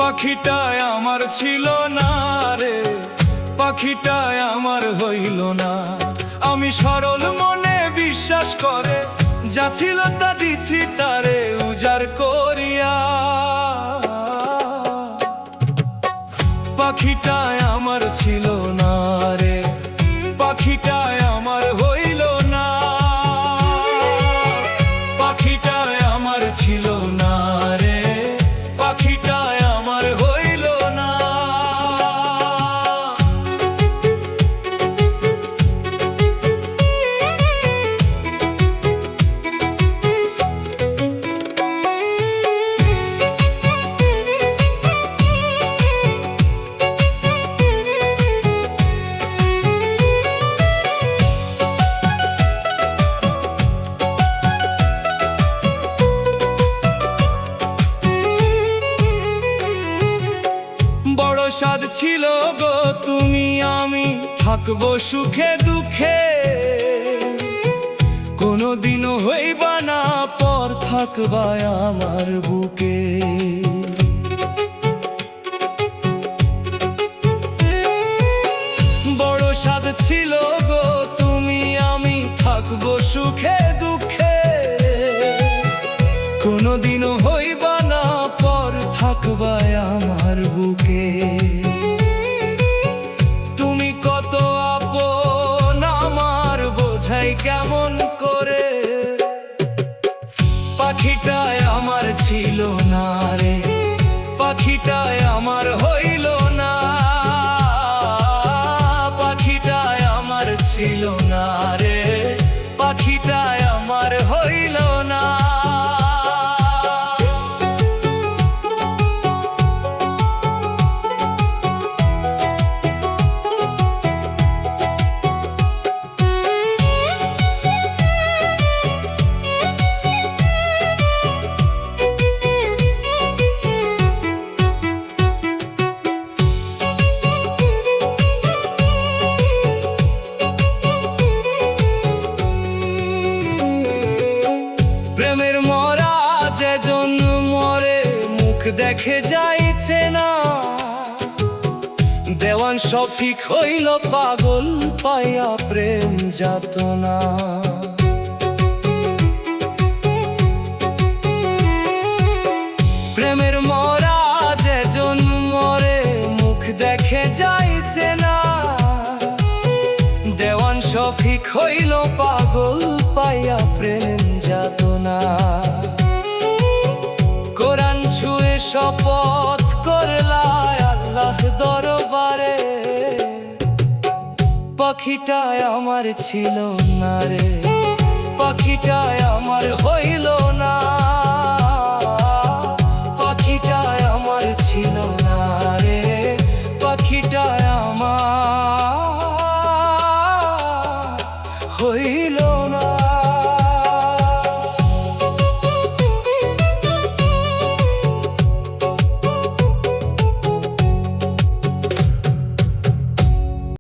পাখিটায় আমার ছিল না রে, পাখিটায় আমার হইল না। আমি সরল মনে বিশ্বাস করে যা ছিল তা দিছি তারে উজাড় করিয়া। পাখিটায় আমার ছিল না রে, পাখিটায় আমার হইল না। পাখিটায় আমার ছিল না রে, পাখিটায় আমার হইল না। বড় সাধ ছিল গো তুমি আমি থাকবো সুখে দুঃখে, কোনোদিনও হইবা না পর থাকবা আমার বুকে। বড় সাধ ছিল গো তুমি আমি থাকবো সুখে দুঃখে, কোনোদিনও হইবা না পর থাকবা আমার বুকে। তুমি কত আপন আমার বোঝাই কেমন করে, পাখিটায় আমার ছিল না রে, পাখিটায় আমার হইল না। পাখিটায় আমার ছিল না রে, পাখিটায় আমার হইল না। প্রেমের মরা যে জন্য মরে মুখ দেখে যাইছে না, দেওয়ান শফিক হইল পাগল পাইয়া প্রেম যাতনা। প্রেমের মরা যে জন্য মরে মুখ দেখে যাইছে না, দেওয়ান শফিক হইল পাগল পাইয়া প্রেম যাতনা। কোরআন ছুঁয়ে শপথ করলায় আল্লাহ দরবারে, পাখিটায় আমার ছিল না রে, পাখিটায় আমার হইল না।